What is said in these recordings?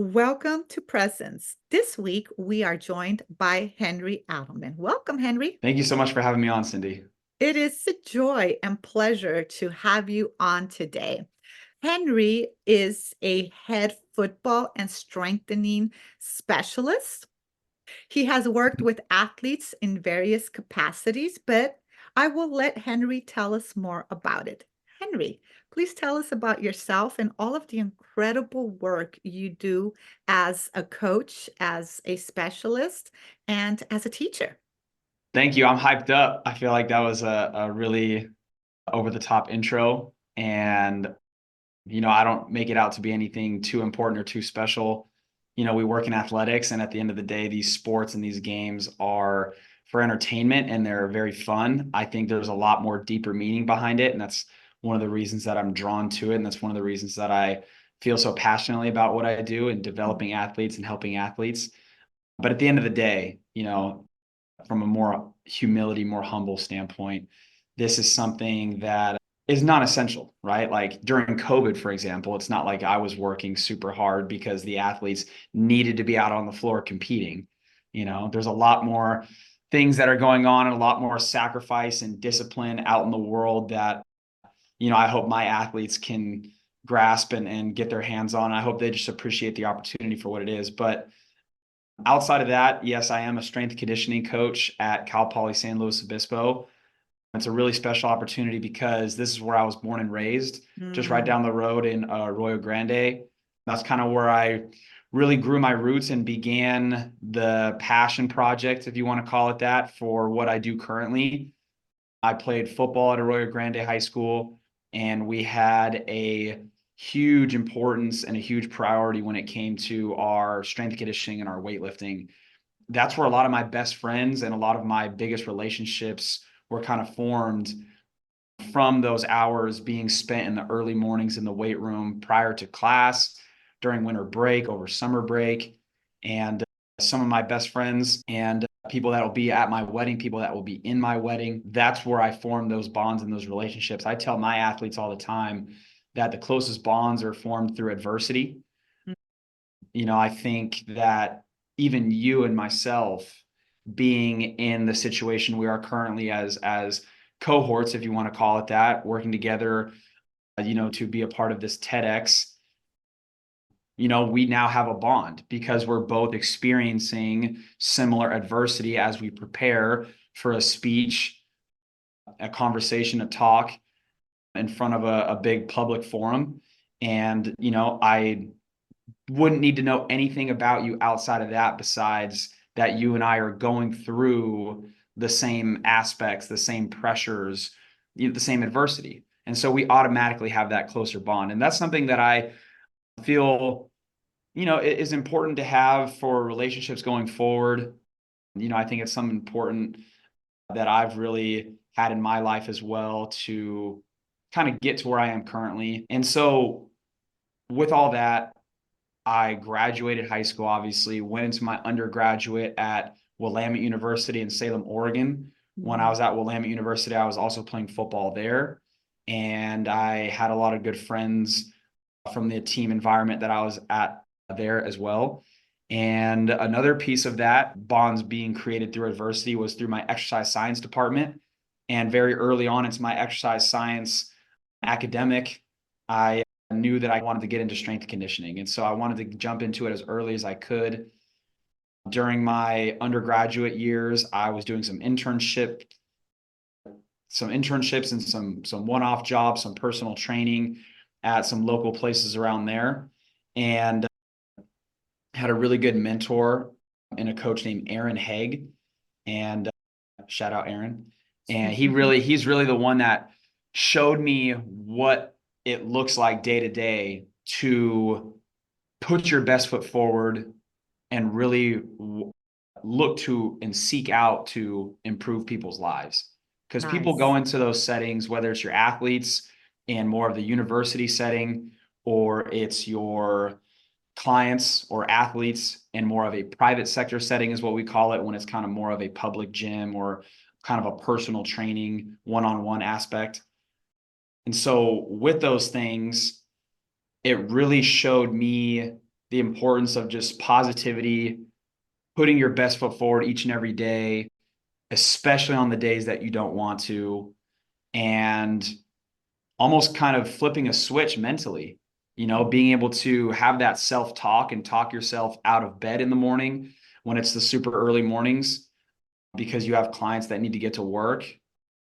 Welcome to Presence. This week, we are joined by Henry Adelman. Welcome, Henry. Thank you so much for having me on, Cindy. It is a joy and pleasure to have you on today. Henry is a head football and strengthening specialist. He has worked with athletes in various capacities, but I will let Henry tell us more about it. Henry, please tell us about yourself and all of the incredible work you do as a coach, as a specialist, and as a teacher. Thank you. I'm hyped up. I feel like that was a really over the top intro. And, I don't make it out to be anything too important or too special. We work in athletics, and at the end of the day, these sports and these games are for entertainment and they're very fun. I think there's a lot more deeper meaning behind it. And that's one of the reasons that I'm drawn to it. And that's one of the reasons that I feel so passionately about what I do and developing athletes and helping athletes. But at the end of the day, from a more humility, more humble standpoint, this is something that is not essential, right? Like during COVID, for example, it's not like I was working super hard because the athletes needed to be out on the floor competing. There's a lot more things that are going on and a lot more sacrifice and discipline out in the world that, I hope my athletes can grasp and get their hands on. I hope they just appreciate the opportunity for what it is. But outside of that, yes, I am a strength and conditioning coach at Cal Poly San Luis Obispo. It's a really special opportunity because this is where I was born and raised, just right Mm. down the road in Arroyo Grande. That's kind of where I really grew my roots and began the passion project, if you want to call it that, for what I do currently. I played football at Arroyo Grande High School, and we had a huge importance and a huge priority when it came to our strength conditioning and our weightlifting. That's where a lot of my best friends and a lot of my biggest relationships were kind of formed from those hours being spent in the early mornings in the weight room prior to class, during winter break, over summer break. And some of my best friends and people that will be at my wedding, people that will be in my wedding, that's where I formed those bonds and those relationships. I tell my athletes all the time that the closest bonds are formed through adversity. I think that even you and myself being in the situation we are currently as cohorts, if you want to call it that, working together, to be a part of this TEDx, we now have a bond because we're both experiencing similar adversity as we prepare for a speech, a conversation, a talk in front of a big public forum. And, I wouldn't need to know anything about you outside of that besides that you and I are going through the same aspects, the same pressures, the same adversity. And so we automatically have that closer bond. And that's something that I feel, is important to have for relationships going forward. I think it's something important that I've really had in my life as well to kind of get to where I am currently. And so with all that, I graduated high school, obviously, went into my undergraduate at Willamette University in Salem, Oregon. When I was at Willamette University, I was also playing football there. And I had a lot of good friends from the team environment that I was at there as well. And another piece of that, bonds being created through adversity, was through my exercise science department. And very early on into my exercise science academic, I knew that I wanted to get into strength conditioning. And so I wanted to jump into it as early as I could. During my undergraduate years, I was doing some internships and some one-off jobs, some personal training at some local places around there. And had a really good mentor and a coach named Aaron Haig. And shout out Aaron. And he's really the one that showed me what it looks like day to day to put your best foot forward and really look to and seek out to improve people's lives. Because people Nice. go into those settings, whether it's your athletes in more of the university setting, or it's your clients or athletes in more of a private sector setting is what we call it, when it's kind of more of a public gym or kind of a personal training one-on-one aspect. And so with those things, it really showed me the importance of just positivity, putting your best foot forward each and every day, especially on the days that you don't want to, and almost kind of flipping a switch mentally, being able to have that self-talk and talk yourself out of bed in the morning when it's the super early mornings, because you have clients that need to get to work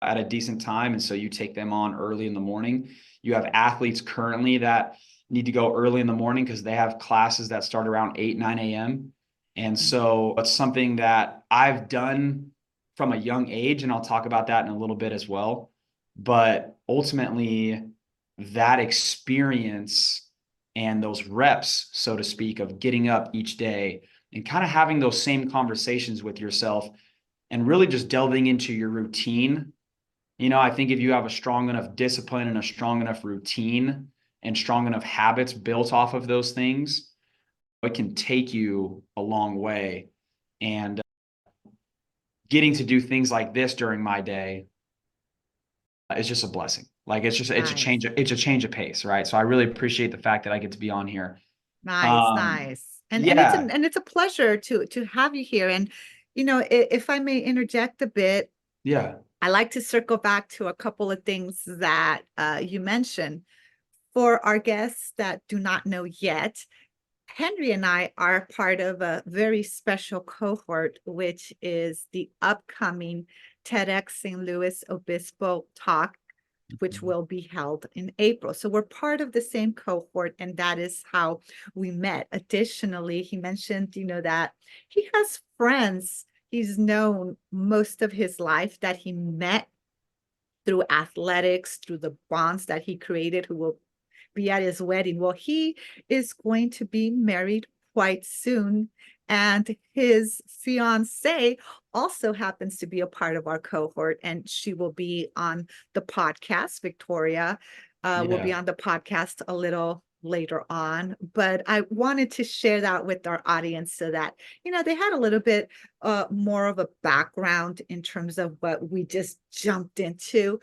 at a decent time. And so you take them on early in the morning. You have athletes currently that need to go early in the morning because they have classes that start around 8, 9 a.m. And so it's something that I've done from a young age, and I'll talk about that in a little bit as well. But ultimately, that experience and those reps, so to speak, of getting up each day and kind of having those same conversations with yourself and really just delving into your routine. I think if you have a strong enough discipline and a strong enough routine and strong enough habits built off of those things, it can take you a long way. And getting to do things like this during my day is just a blessing. Like it's Nice. a change of pace, right? So I really appreciate the fact that I get to be on here. Nice, Um, nice. And yeah, it's a pleasure to have you here. And if I may interject a bit, yeah. I like to circle back to a couple of things that you mentioned. For our guests that do not know yet, Henry and I are part of a very special cohort, which is the upcoming TEDx St. Louis Obispo talk, which will be held in April. So we're part of the same cohort, and that is how we met. Additionally, he mentioned, that he has friends he's known most of his life that he met through athletics, through the bonds that he created, who will be at his wedding. Well, he is going to be married quite soon, and his fiance also happens to be a part of our cohort, and she will be on the podcast. Victoria will be Yeah. on the podcast a little later on, but I wanted to share that with our audience so that they had a little bit more of a background in terms of what we just jumped into.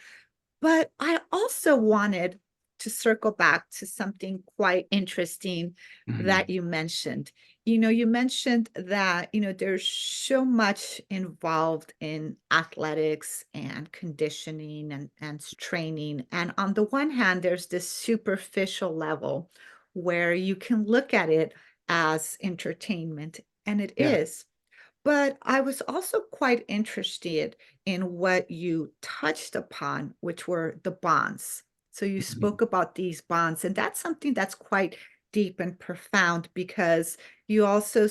But I also wanted to circle back to something quite interesting that Mhm. you mentioned. You mentioned that, there's so much involved in athletics and conditioning and training. And on the one hand, there's this superficial level where you can look at it as entertainment, and it Yeah. is. But I was also quite interested in what you touched upon, which were the bonds. So you Mhm. spoke about these bonds, and that's something that's quite deep and profound because you also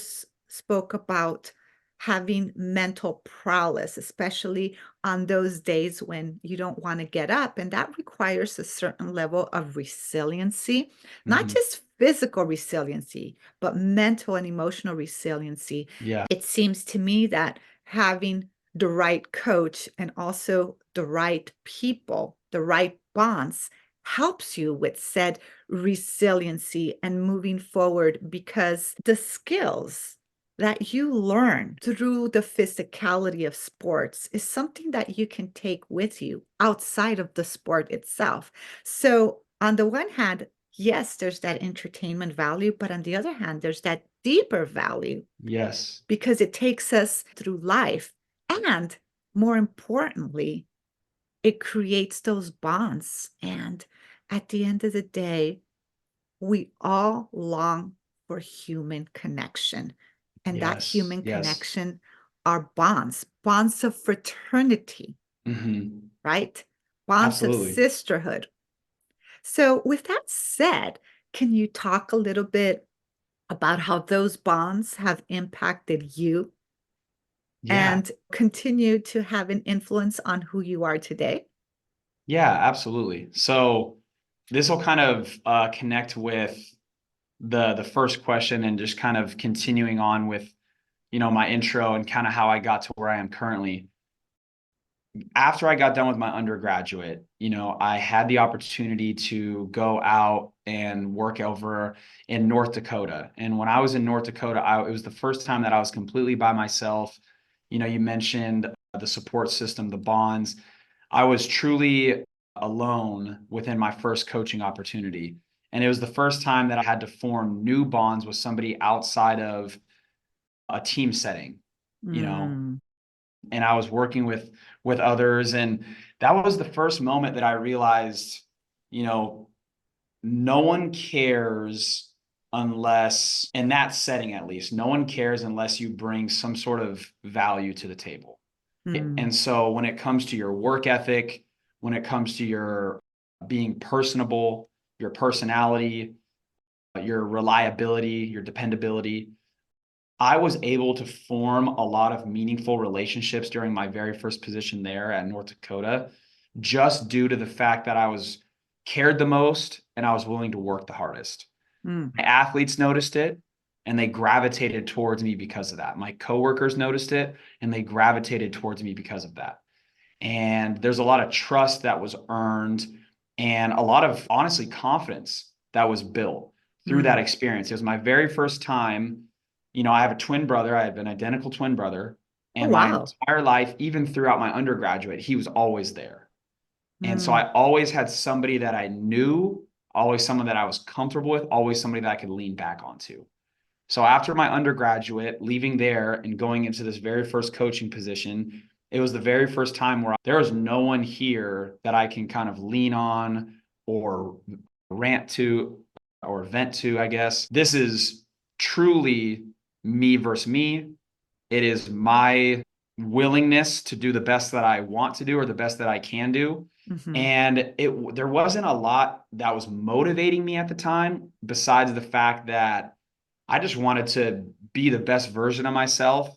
spoke about having mental prowess, especially on those days when you don't want to get up. And that requires a certain level of resiliency, not Mhm. just physical resiliency, but mental and emotional resiliency. Yeah. It seems to me that having the right coach and also the right people, the right bonds, helps you with said resiliency and moving forward, because the skills that you learn through the physicality of sports is something that you can take with you outside of the sport itself. So, on the one hand, yes, there's that entertainment value, but on the other hand, there's that deeper value Yes. because it takes us through life. And more importantly, it creates those bonds. And at the end of the day, we all long for human connection. And that Yes. human Yes. connection are bonds, bonds of fraternity, Hmm. right? Bonds of Absolutely. sisterhood. So, with that said, can you talk a little bit about how those bonds have impacted you Yeah. and continue to have an influence on who you are today? Yeah, absolutely. So this will kind of connect with the first question and just kind of continuing on with, my intro and kind of how I got to where I am currently. After I got done with my undergraduate, I had the opportunity to go out and work over in North Dakota. And when I was in North Dakota, it was the first time that I was completely by myself. You mentioned the support system, the bonds. I was truly alone within my first coaching opportunity. And it was the first time that I had to form new bonds with somebody outside of a team setting, you know, Mm, and I was working with others. And that was the first moment that I realized, you know, no one cares unless, in that setting at least, no one cares unless you bring some sort of value to the table. mm, And so when it comes to your work ethic, when it comes to your being personable, your personality, your reliability, your dependability, I was able to form a lot of meaningful relationships during my very first position there at North Dakota, just due to the fact that I was cared the most and I was willing to work the hardest. mm, My athletes noticed it and they gravitated towards me because of that. My coworkers noticed it and they gravitated towards me because of that. And there's a lot of trust that was earned and a lot of, honestly, confidence that was built through that mm. experience. It was my very first time. You know, I have a twin brother. I have an identical twin brother. Oh, And my wow. entire life, even throughout my undergraduate, he was always there. And so Mm, I always had somebody that I knew, always someone that I was comfortable with, always somebody that I could lean back onto. So after my undergraduate, leaving there and going into this very first coaching position, it was the very first time where there was no one here that I can kind of lean on or rant to or vent to, I guess. This is truly me versus me. It is my willingness to do the best that I want to do or the best that I can do. mhm, And there wasn't a lot that was motivating me at the time, besides the fact that I just wanted to be the best version of myself.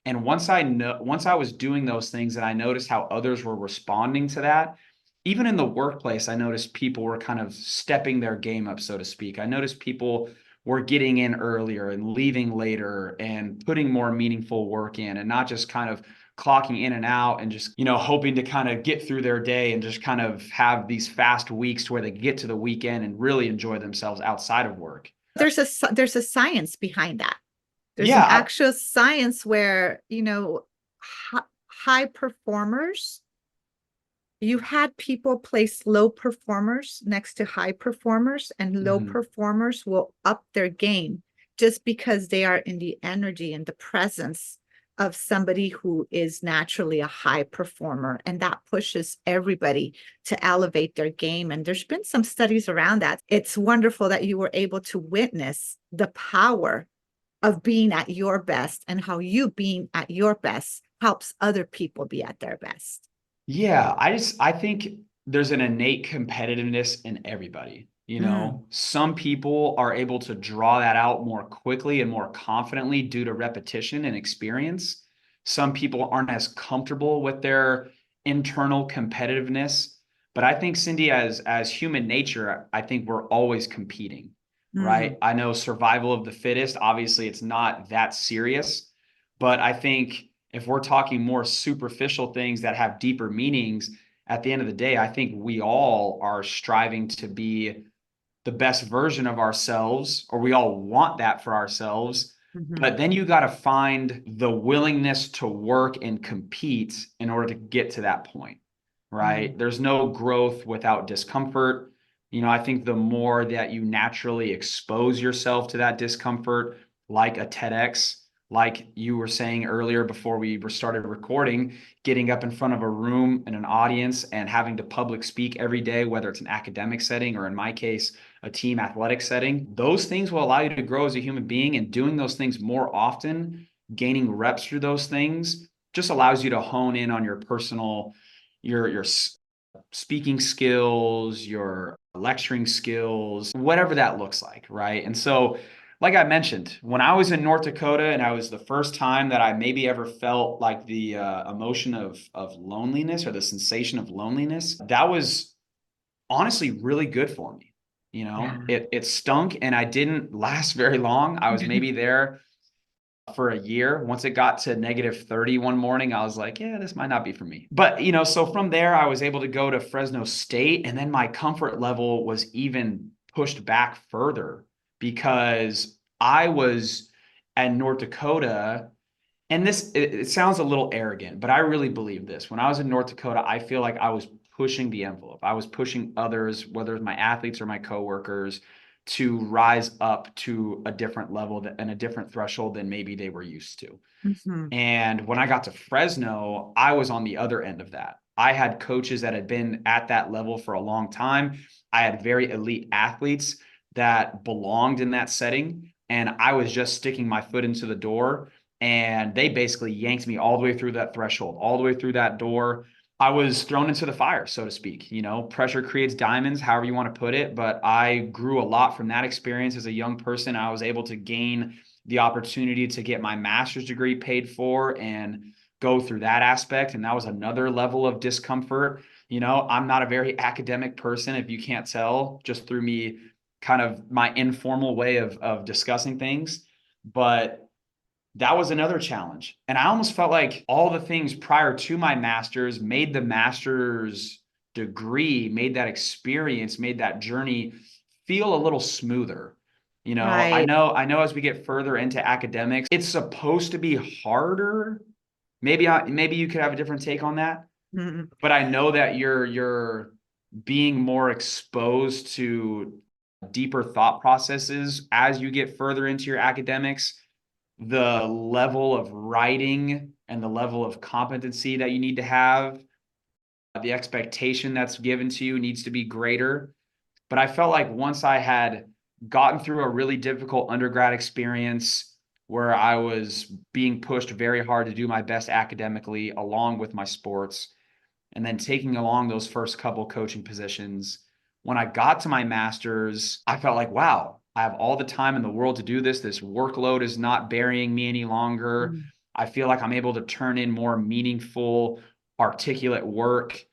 And once I was doing those things and I noticed how others were responding to that, even in the workplace, I noticed people were kind of stepping their game up, so to speak. I noticed people were getting in earlier and leaving later and putting more meaningful work in and not just kind of clocking in and out and just, hoping to kind of get through their day and just kind of have these fast weeks to where they get to the weekend and really enjoy themselves outside of work. there's a science behind that. There's an Yeah. actual science where, high performers, you had people place low performers next to high performers, and low Mhm. performers will up their game just because they are in the energy and the presence of somebody who is naturally a high performer. And that pushes everybody to elevate their game. And there's been some studies around that. It's wonderful that you were able to witness the power of being at your best and how you being at your best helps other people be at their best. Yeah, I think there's an innate competitiveness in everybody. Mm, Some people are able to draw that out more quickly and more confidently due to repetition and experience. Some people aren't as comfortable with their internal competitiveness. But I think, Cindy, as human nature, I think we're always competing, mm, right? I know survival of the fittest, obviously it's not that serious, but I think if we're talking more superficial things that have deeper meanings, at the end of the day, I think we all are striving to be the best version of ourselves, or we all want that for ourselves. mhm, But then you got to find the willingness to work and compete in order to get to that point, mm, right? There's no growth without discomfort. I think the more that you naturally expose yourself to that discomfort, like a TEDx, like you were saying earlier before we started recording, getting up in front of a room and an audience and having to public speak every day, whether it's an academic setting or in my case, a team athletic setting, those things will allow you to grow as a human being. And doing those things more often, gaining reps through those things, just allows you to hone in on your personal, your speaking skills, your lecturing skills, whatever that looks like, right? And so, like I mentioned, when I was in North Dakota, and I was the first time that I maybe ever felt like the emotion of loneliness or the sensation of loneliness, that was honestly really good for me. yeah. It stunk and I didn't last very long. I was maybe there for a year. Once it got to -30 one morning, I was like, yeah, this might not be for me. But, so from there, I was able to go to Fresno State. And then my comfort level was even pushed back further because I was at North Dakota. And it sounds a little arrogant, but I really believe this. When I was in North Dakota, I feel like I was pushing the envelope. I was pushing others, whether it's my athletes or my coworkers, to rise up to a different level and a different threshold than maybe they were used to. Mhm. And when I got to Fresno, I was on the other end of that. I had coaches that had been at that level for a long time. I had very elite athletes that belonged in that setting. And I was just sticking my foot into the door. And they basically yanked me all the way through that threshold, all the way through that door. I was thrown into the fire, so to speak. You know, pressure creates diamonds, however you want to put it. But I grew a lot from that experience as a young person. I was able to gain the opportunity to get my master's degree paid for and go through that aspect. And that was another level of discomfort. You know, I'm not a very academic person, if you can't tell, just through me kind of my informal way of discussing things. But that was another challenge. And I almost felt like all the things prior to my master's made the master's degree, made that experience, made that journey feel a little smoother. You know, Right. I know as we get further into academics, it's supposed to be harder. Maybe you could have a different take on that, Mhm. but I know that you're being more exposed to deeper thought processes as you get further into your academics. The level of writing and the level of competency that you need to have, the expectation that's given to you needs to be greater. But I felt like once I had gotten through a really difficult undergrad experience where I was being pushed very hard to do my best academically along with my sports, and then taking along those first couple coaching positions. When I got to my master's, I felt like, wow, I have all the time in the world to do this. This workload is not burying me any longer. Mhm. I feel like I'm able to turn in more meaningful, articulate work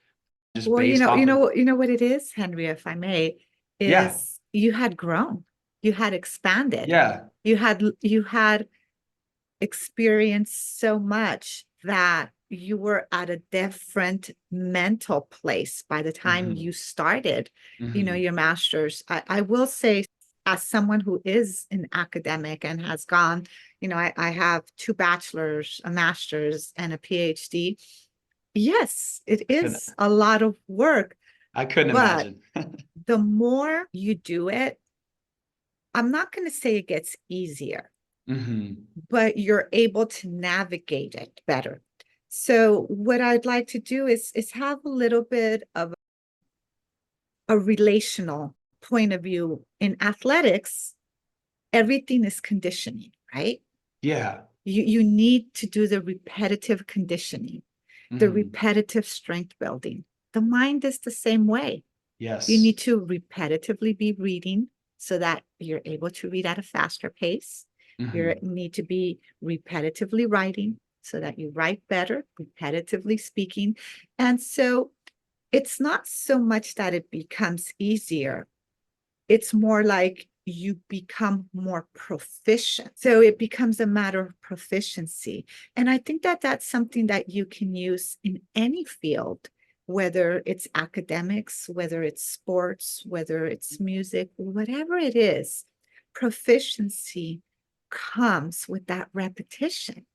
just Well, based off of, you know what it is, Henry, if I may, yeah, is you had grown, you had expanded, yeah, you had experienced so much that you were at a different mental place by the time mm-hmm, you started, mm-hmm, your master's. I will say, as someone who is an academic and has gone, I have two bachelors, a master's, and a PhD. Yes, it couldn't, is a lot of work, I couldn't but imagine. the more you do it, I'm not going to say it gets easier, Mm-hmm. but you're able to navigate it better. So what I'd like to do is have a little bit of a relational point of view. In athletics, everything is conditioning, right? Yeah. You need to do the repetitive conditioning, the Mm-hmm. repetitive strength building. The mind is the same way. You Yes. need to repetitively be reading so that you're able to read at a faster pace. You Mm-hmm. need to be repetitively writing so that you write better, repetitively speaking. And so it's not so much that it becomes easier, it's more like you become more proficient. So it becomes a matter of proficiency. And I think that that's something that you can use in any field, whether it's academics, whether it's sports, whether it's music, whatever it is. Proficiency comes with that repetition.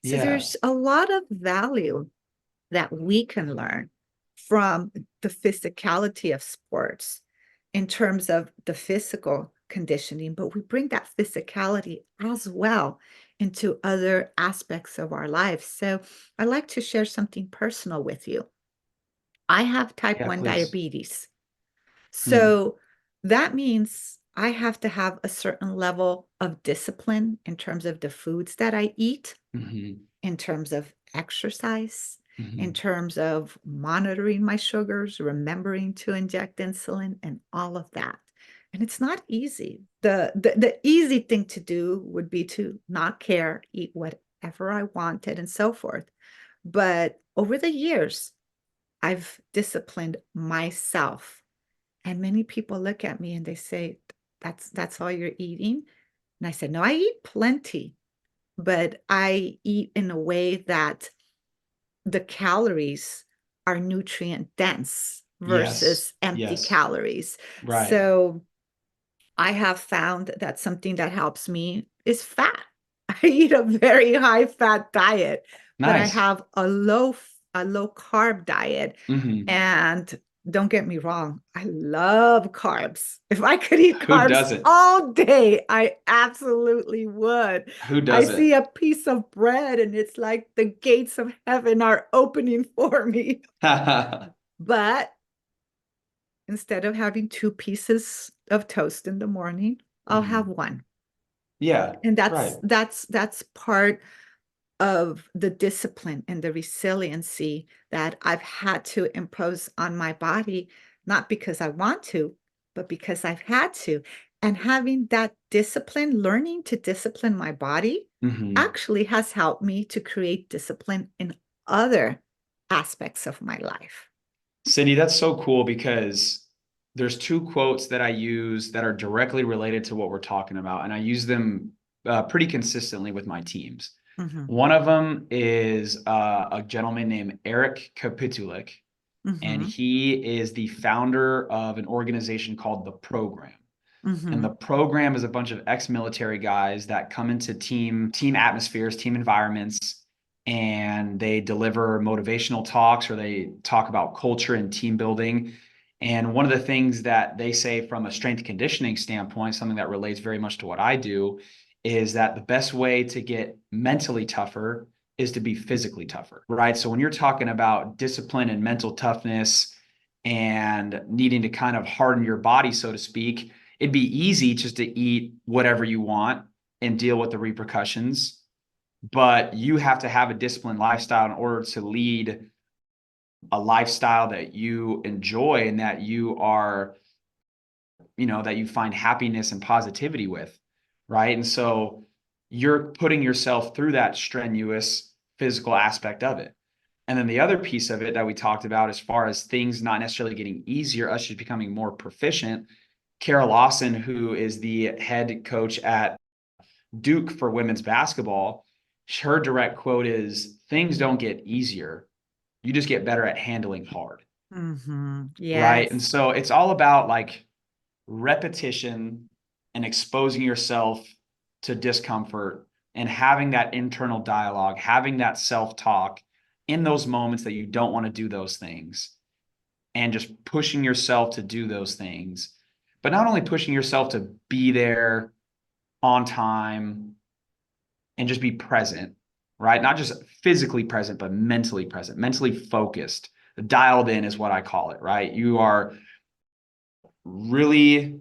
So Yeah. there's a lot of value that we can learn from the physicality of sports in terms of the physical conditioning, but we bring that physicality as well into other aspects of our lives. So I'd like to share something personal with you. I have type Yeah, 1 please. diabetes. Mm. So that means I have to have a certain level of discipline in terms of the foods that I eat, Mm-hmm. in terms of exercise, in Mm-hmm. terms of monitoring my sugars, remembering to inject insulin, and all of that. And it's not easy. The easy thing to do would be to not care, eat whatever I wanted, and so forth. But over the years, I've disciplined myself. And many people look at me and they say, that's all you're eating? And I said, no, I eat plenty, but I eat in a way that the calories are nutrient dense Yes. versus empty Yes. calories. Right. So I have found that something that helps me is fat. I eat a very high fat diet, but I Nice. have a low a low carb diet. Hmm. And don't get me wrong, I love carbs. If I could eat Who carbs doesn't? all day, I absolutely would. Who I see doesn't? a piece of bread and it's like the gates of heaven are opening for me. But instead of having two pieces of toast in the morning, I'll have Mhm. one. Yeah, And right. that's part of the discipline and the resiliency that I've had to impose on my body, not because I want to, but because I've had to. And having that discipline, learning to discipline my body, Hmm. actually has helped me to create discipline in other aspects of my life. Cindy, that's so cool because there's two quotes that I use that are directly related to what we're talking about, and I use them pretty consistently with my teams. Mhm, One of them is a gentleman named Eric Kapitulik, and mhm, he is the founder of an organization called The Program. And the mhm, program is a bunch of ex-military guys that come into team atmospheres, team environments, and they deliver motivational talks or they talk about culture and team building. And one of the things that they say from a strength conditioning standpoint, something that relates very much to what I do, is that the best way to get mentally tougher is to be physically tougher, right? So when you're talking about discipline and mental toughness and needing to kind of harden your body, so to speak, it'd be easy just to eat whatever you want and deal with the repercussions. But you have to have a disciplined lifestyle in order to lead a lifestyle that you enjoy and that you are, that you find happiness and positivity with. Right. And so you're putting yourself through that strenuous physical aspect of it. And then the other piece of it that we talked about, as far as things not necessarily getting easier, us just becoming more proficient. Kara Lawson, who is the head coach at Duke for women's basketball, her direct quote is, "Things don't get easier. You just get better at handling hard." mhm. Right. And Yes. so it's all about like repetition and exposing yourself to discomfort and having that internal dialogue, having that self talk in those moments that you don't want to do those things and just pushing yourself to do those things. But not only pushing yourself to be there on time and just be present, right? Not just physically present, but mentally present, mentally focused. Dialed in is what I call it, right? You are really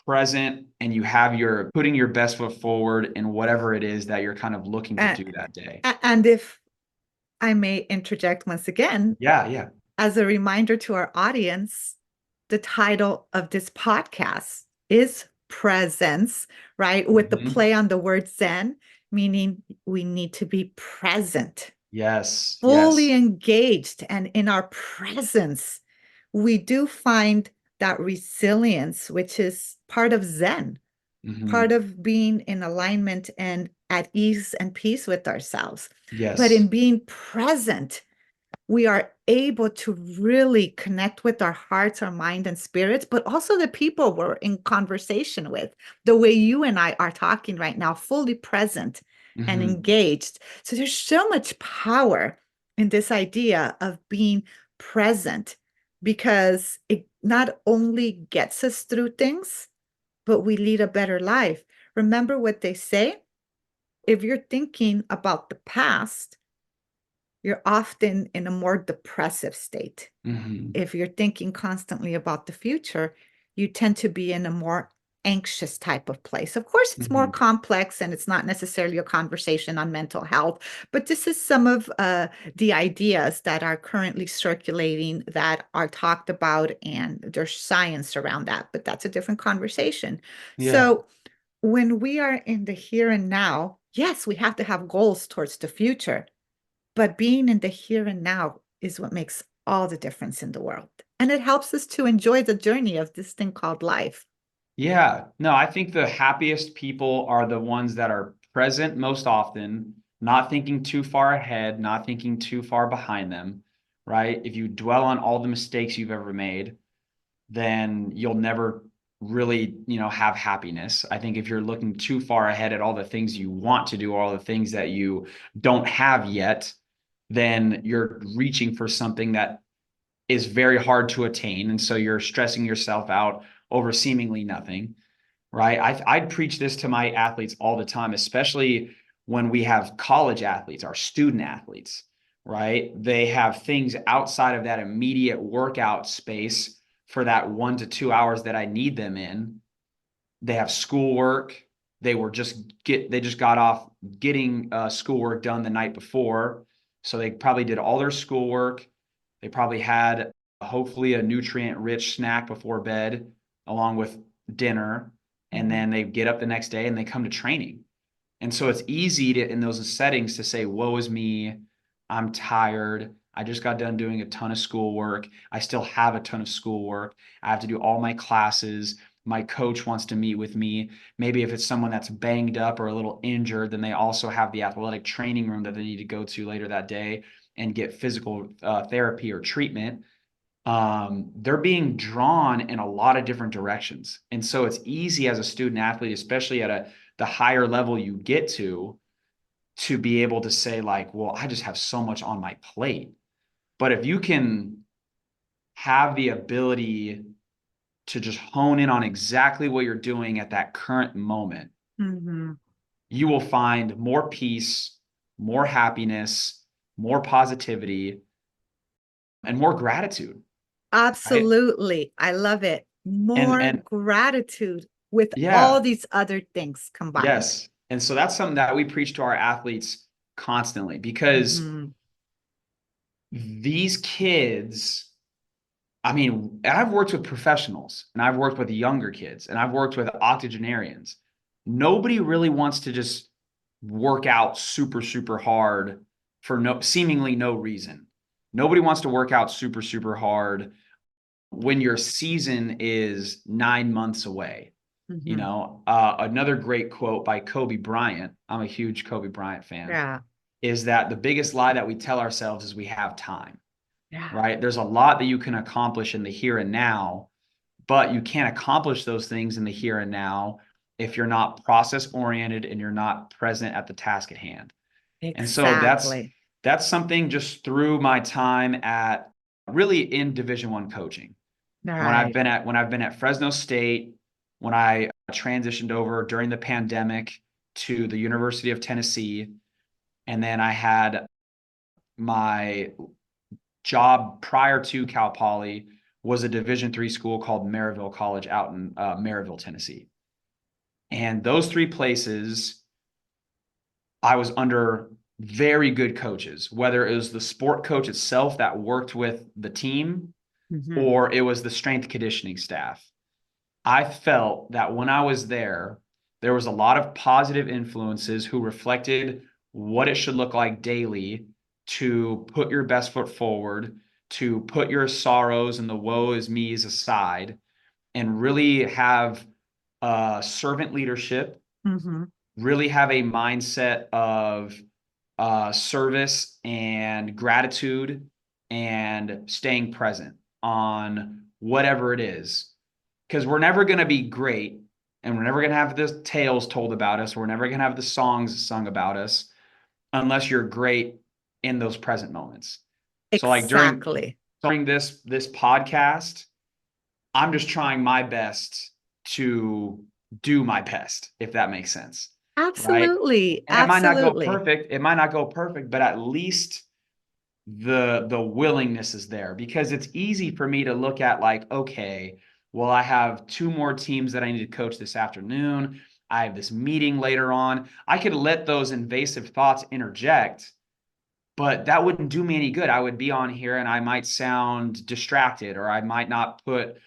present and you have your putting your best foot forward in whatever it is that you're kind of looking to And, do that day. and if I may interject once again, Yeah, yeah. as a reminder to our audience, the title of this podcast is Presence, right? With the Mhm. play on the word Zen, meaning we need to be present, Yes, fully yes. engaged. And in our presence, we do find that resilience, which is part of Zen, part Hmm. of being in alignment and at ease and peace with ourselves. But in Yes. being present, we are able to really connect with our hearts, our mind, and spirits, but also the people we're in conversation with, the way you and I are talking right now, fully present and Hmm. engaged. So there's so much power in this idea of being present because it not only gets us through things, but we lead a better life. Remember what they say? If you're thinking about the past, you're often in a more depressive state. Hmm. If you're thinking constantly about the future, you tend to be in a more anxious type of place. Of course, it's more Hmm. complex and it's not necessarily a conversation on mental health, but this is some of the ideas that are currently circulating that are talked about, and there's science around that, but that's a different conversation. Yeah. So, when we are in the here and now, yes, we have to have goals towards the future, but being in the here and now is what makes all the difference in the world. And it helps us to enjoy the journey of this thing called life. Yeah. No, I think the happiest people are the ones that are present most often, not thinking too far ahead, not thinking too far behind them, right? If you dwell on all the mistakes you've ever made, then you'll never really, have happiness. I think if you're looking too far ahead at all the things you want to do, all the things that you don't have yet, then you're reaching for something that is very hard to attain. And so you're stressing yourself out over seemingly nothing, right? I'd preach this to my athletes all the time, especially when we have college athletes, our student athletes, right? They have things outside of that immediate workout space for that 1 to 2 hours that I need them in. They have schoolwork. They just got off getting schoolwork done the night before. So they probably did all their schoolwork. They probably had hopefully a nutrient rich snack before bed along with dinner. And Mhm. then they get up the next day and they come to training. And so it's easy to, in those settings, to say, woe is me. I'm tired. I just got done doing a ton of schoolwork. I still have a ton of schoolwork. I have to do all my classes. My coach wants to meet with me. Maybe if it's someone that's banged up or a little injured, then they also have the athletic training room that they need to go to later that day and get physical therapy or treatment. They're being drawn in a lot of different directions. And so it's easy as a student athlete, especially at the higher level you get to be able to say like, well, I just have so much on my plate. But if you can have the ability to just hone in on exactly what you're doing at that current moment, Mhm. you will find more peace, more happiness, more positivity, and more gratitude, right? Absolutely. I love it. More And gratitude with all yeah, these other things combined. yes. And so that's something that we preach to our athletes constantly because Mhm. these kids, I mean, I've worked with professionals and I've worked with younger kids and I've worked with octogenarians. Nobody really wants to just work out super, super hard for seemingly no reason. Nobody wants to work out super, super hard when your season is 9 months away. Mhm. Another great quote by Kobe Bryant, I'm a huge Kobe Bryant fan, Yeah. is that the biggest lie that we tell ourselves is we have time, Yeah. right? There's a lot that you can accomplish in the here and now, but you can't accomplish those things in the here and now if you're not process oriented and you're not present at the task at hand. And so Exactly. that's something just through my time at really in Division I coaching. Right. When I've been at Fresno State, when I transitioned over during the pandemic to the University of Tennessee, and then I had my job prior to Cal Poly was a Division III school called Maryville College out in Maryville, Tennessee. And those three places, I was under very good coaches, whether it was the sport coach itself that worked with the team Mhm. or it was the strength conditioning staff. I felt that when I was there, there was a lot of positive influences who reflected what it should look like daily to put your best foot forward, to put your sorrows and the woe is me's aside, and really have servant leadership, Mhm. really have a mindset of service and gratitude and staying present on whatever it is. Because we're never going to be great and we're never going to have the tales told about us. We're never going to have the songs sung about us unless you're great in those present moments. So like Exactly. during this podcast, I'm just trying my best to do my best, if that makes sense. Right. Absolutely. And it might not go Absolutely. perfect. It might not go perfect, but at least the willingness is there because it's easy for me to look at like, okay, well, I have two more teams that I need to coach this afternoon. I have this meeting later on. I could let those invasive thoughts interject, but that wouldn't do me any good. I would be on here and I might sound distracted or I might not put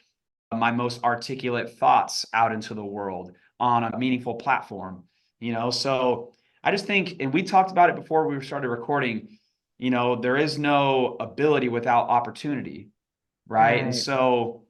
my most articulate thoughts out into the world on a meaningful platform, So I just think, and we talked about it before we started recording, there is no ability without opportunity, right? And Right. so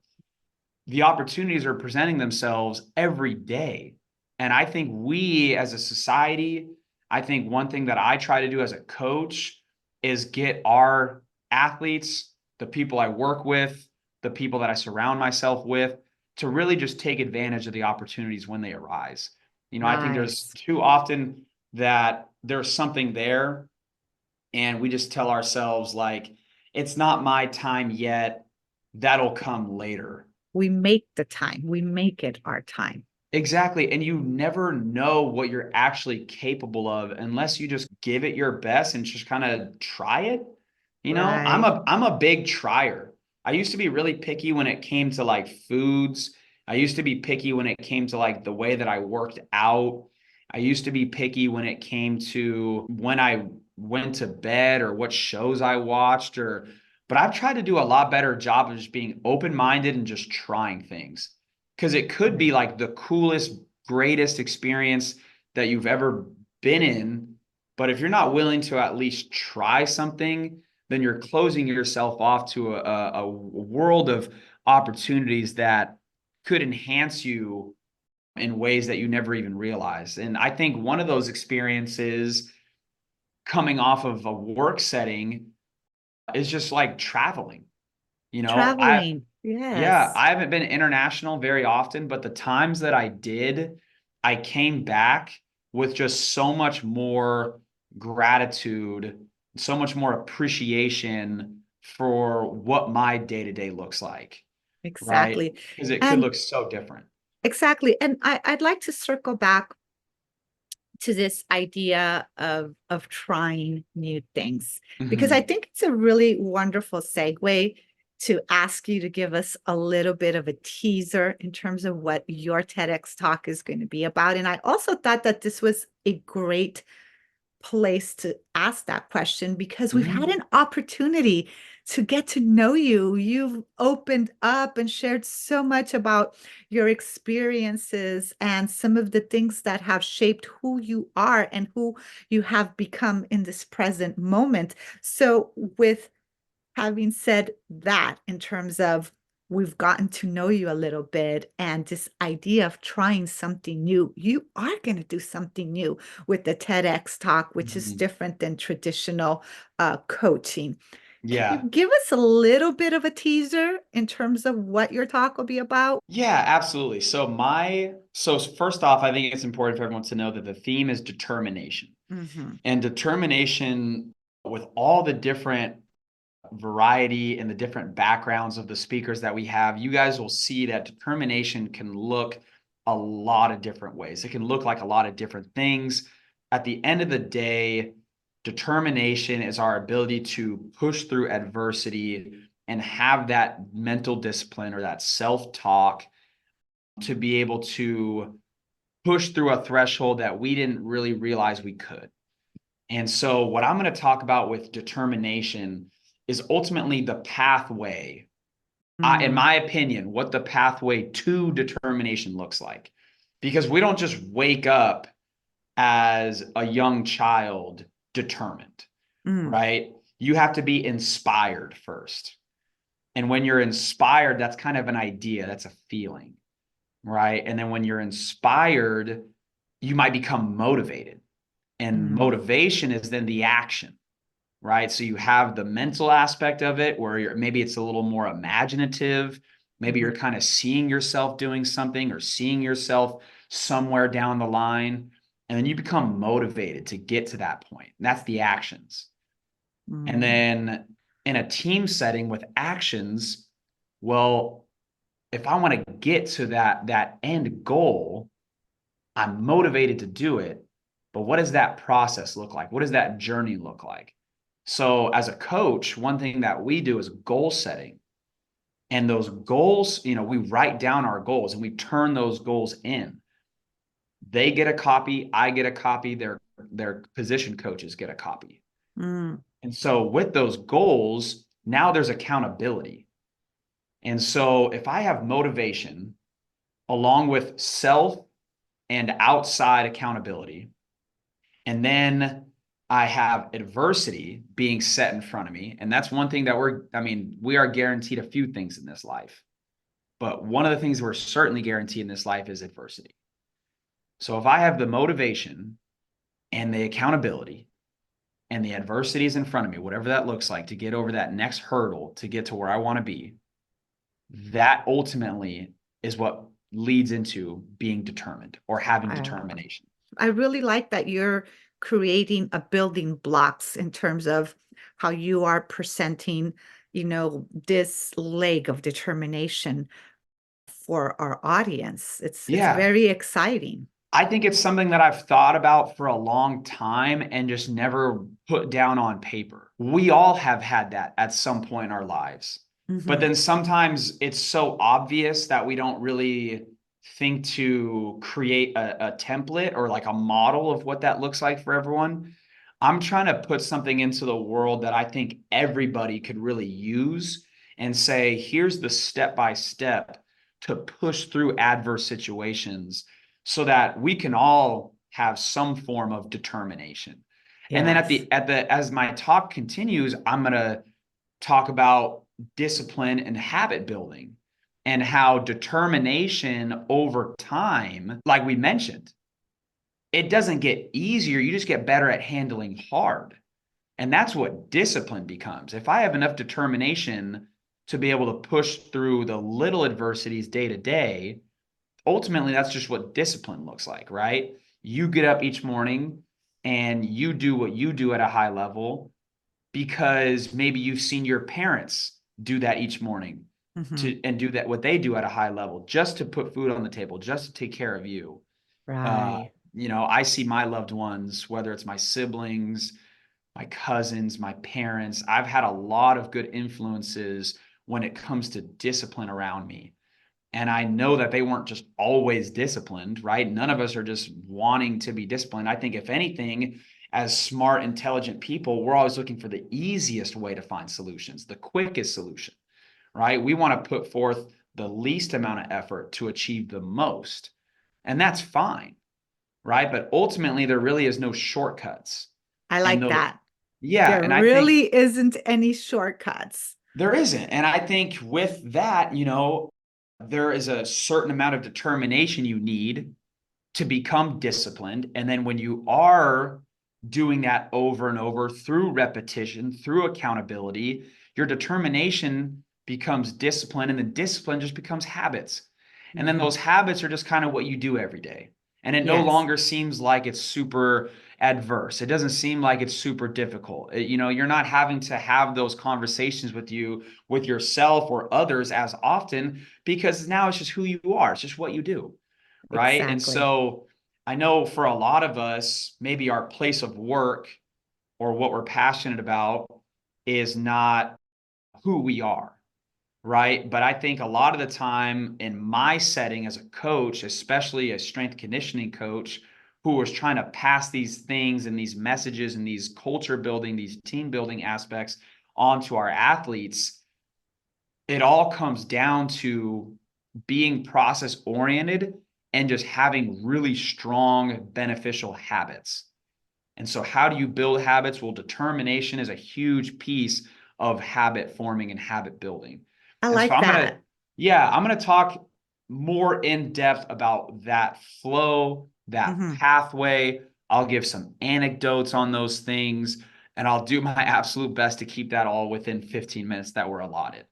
the opportunities are presenting themselves every day. And I think we as a society, I think one thing that I try to do as a coach is get our athletes, the people I work with, the people that I surround myself with, to really just take advantage of the opportunities when they arise. I think there's Nice. too often that there's something there And we just tell ourselves, like, it's not my time yet. That'll come later. We make the time, we make it our time. Exactly. And you never know what you're actually capable of unless you just give it your best and just kind of try it. You know, Right. I'm a big trier. I used to be really picky when it came to like foods. I used to be picky when it came to like the way that I worked out. I used to be picky when it came to when I went to bed or what shows I watched or but I've tried to do a lot better job of just being open-minded and just trying things because it could be like the coolest, greatest experience that you've ever been in. But if you're not willing to at least try something, then you're closing yourself off to a world of opportunities that could enhance you in ways that you never even realized. And I think one of those experiences coming off of a work setting is just like traveling. You know, Traveling. yeah, Yes. I haven't been international very often, but the times that I did, I came back with just so much more gratitude, so much more appreciation for what my day to day looks like, right? Exactly. Because it could And look so different. exactly. And I'd like to circle back to this idea of trying new things because I Mhm. think it's a really wonderful segue to ask you to give us a little bit of a teaser in terms of what your TEDx talk is going to be about. And I also thought that this was a great place to ask that question because we've had Mhm. an opportunity to get to know you. You've opened up and shared so much about your experiences and some of the things that have shaped who you are and who you have become in this present moment. So, with having said that, in terms of we've gotten to know you a little bit and this idea of trying something new, you are going to do something new with the TEDx talk, which is Mhm. different than traditional coaching. Can you Yeah. give us a little bit of a teaser in terms of what your talk will be about? Yeah, absolutely. So first off, I think it's important for everyone to know that the theme is determination. Hmm. And determination with all the different variety and the different backgrounds of the speakers that we have, you guys will see that determination can look a lot of different ways. It can look like a lot of different things. At the end of the day, determination is our ability to push through adversity and have that mental discipline or that self-talk to be able to push through a threshold that we didn't really realize we could. And so, what I'm going to talk about with determination is ultimately the pathway, in Mm, my opinion, what the pathway to determination looks like. Because we don't just wake up as a young child determined, mm, right? You have to be inspired first. And when you're inspired, that's kind of an idea, that's a feeling, right? And then when you're inspired, you might become motivated. And mm, motivation is then the action, right? So you have the mental aspect of it where maybe it's a little more imaginative. Maybe mhm, you're kind of seeing yourself doing something or seeing yourself somewhere down the line. And then you become motivated to get to that point. And that's the actions. And mm, then in a team setting with actions, well, if I want to get to that end goal, I'm motivated to do it. But what does that process look like? What does that journey look like? So, as a coach, one thing that we do is goal setting. And those goals, we write down our goals and we turn those goals in. They get a copy, I get a copy, their position coaches get a copy. mm, And so with those goals, now there's accountability. And so if I have motivation along with self and outside accountability, and then I have adversity being set in front of me. And that's one thing that we are guaranteed a few things in this life. But one of the things we're certainly guaranteed in this life is adversity. So if I have the motivation and the accountability and the adversity is in front of me, whatever that looks like to get over that next hurdle to get to where I want to be, that ultimately is what leads into being determined or having uh, determination. I really like that you're creating a building blocks in terms of how you are presenting, this leg of determination for our audience. It's Yeah. very exciting. I think it's something that I've thought about for a long time and just never put down on paper. We all have had that at some point in our lives. But Mhm. then sometimes it's so obvious that we don't really think to create a template or like a model of what that looks like for everyone. I'm trying to put something into the world that I think everybody could really use and say, here's the step by step to push through adverse situations so that we can all have some form of determination. And then Yes. as my talk continues, I'm going to talk about discipline and habit building and how determination over time, like we mentioned, it doesn't get easier. You just get better at handling hard. And that's what discipline becomes. If I have enough determination to be able to push through the little adversities day to day, ultimately that's just what discipline looks like, right? You get up each morning and you do what you do at a high level because maybe you've seen your parents do that each morning Mhm. to and do that what they do at a high level just to put food on the table, just to take care of you. Uh, Right. I see my loved ones, whether it's my siblings, my cousins, my parents. I've had a lot of good influences when it comes to discipline around me. And I know that they weren't just always disciplined, right? None of us are just wanting to be disciplined. I think, if anything, as smart, intelligent people, we're always looking for the easiest way to find solutions, the quickest solution, right? We want to put forth the least amount of effort to achieve the most. And that's fine, right? But ultimately, there really is no shortcuts. I And like those, that. yeah. There And I think really isn't any shortcuts. there isn't. And I think with that, there is a certain amount of determination you need to become disciplined. And then when you are doing that over and over through repetition, through accountability, your determination becomes discipline, and the discipline just becomes habits. And then Mhm. those habits are just kind of what you do every day. And it no Yes, longer seems like it's super adverse. It doesn't seem like it's super difficult. You're not having to have those conversations with yourself or others as often because now it's just who you are. It's just what you do. Right. And exactly. so I know for a lot of us, maybe our place of work or what we're passionate about is not who we are. Right. But I think a lot of the time in my setting as a coach, especially a strength conditioning coach who was trying to pass these things and these messages and these culture building, these team building aspects onto our athletes, it all comes down to being process oriented and just having really strong beneficial habits. And so how do you build habits? Well, determination is a huge piece of habit forming and habit building. I And so like that. I'm going to talk more in depth about that flow, that Mhm. pathway. I'll give some anecdotes on those things, and I'll do my absolute best to keep that all within 15 minutes that were allotted.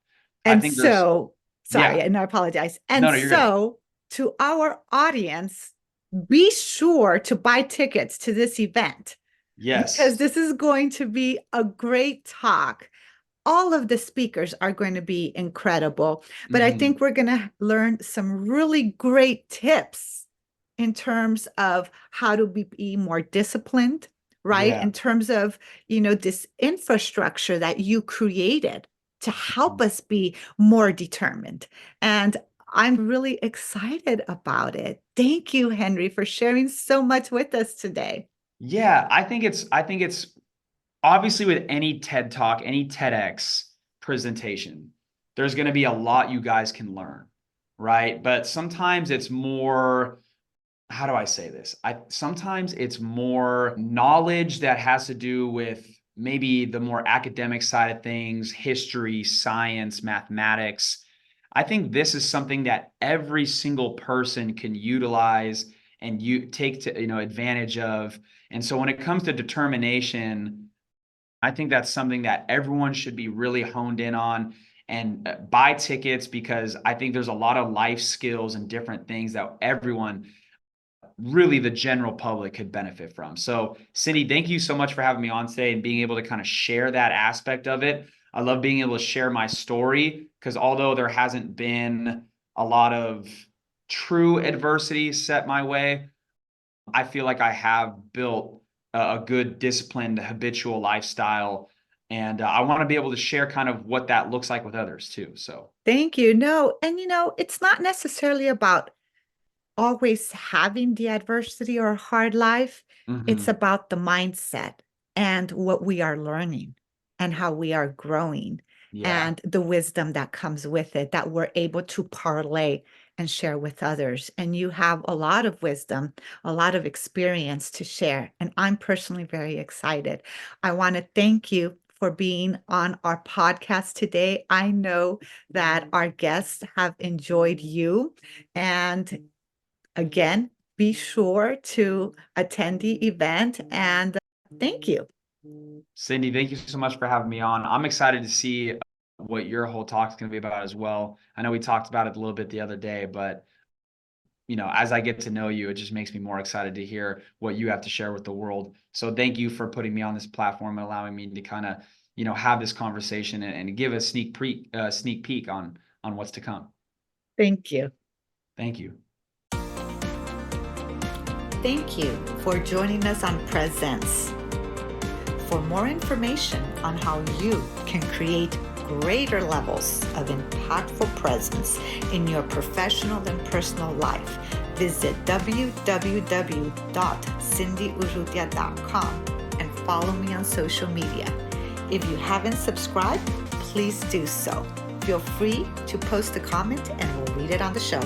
I And think there's, so, sorry, yeah, and I apologize. And no, you're good. so, to our audience, be sure to buy tickets to this event because Yes. this is going to be a great talk. All of the speakers are going to be incredible, but I Hmm. think we're going to learn some really great tips in terms of how to be more disciplined, right? Yeah. In terms of, this infrastructure that you created to help us be more determined. And I'm really excited about it. Thank you, Henry, for sharing so much with us today. Yeah, I think it's obviously with any TED Talk, any TEDx presentation, there's going to be a lot you guys can learn, right? But sometimes it's more, how do I say this? I sometimes it's more knowledge that has to do with maybe the more academic side of things, history, science, mathematics. I think this is something that every single person can utilize and you take to, advantage of. And so when it comes to determination, I think that's something that everyone should be really honed in on and buy tickets because I think there's a lot of life skills and different things that everyone really the general public could benefit from. So Cindy, thank you so much for having me on today and being able to kind of share that aspect of it. I love being able to share my story because although there hasn't been a lot of true adversity set my way, I feel like I have built a good disciplined habitual lifestyle. And I want to be able to share kind of what that looks like with others too. So Thank you. No, and it's not necessarily about always having the adversity or hard life. It's mhm. about the mindset and what we are learning and how we are growing Yeah. and the wisdom that comes with it that we're able to parlay and share with others. And you have a lot of wisdom, a lot of experience to share. And I'm personally very excited. I want to thank you for being on our podcast today. I know that our guests have enjoyed you. And again, be sure to attend the event and thank you. Cindy, thank you so much for having me on. I'm excited to see what your whole talk is going to be about as well. I know we talked about it a little bit the other day, but as I get to know you, it just makes me more excited to hear what you have to share with the world. So thank you for putting me on this platform and allowing me to kind of, have this conversation and give a sneak peek on what's to come. Thank you. Thank you. Thank you for joining us on PreZence. For more information on how you can create greater levels of impactful presence in your professional and personal life, visit www.cindyurrutia.com and follow me on social media. If you haven't subscribed, please do so. Feel free to post a comment and we'll read it on the show.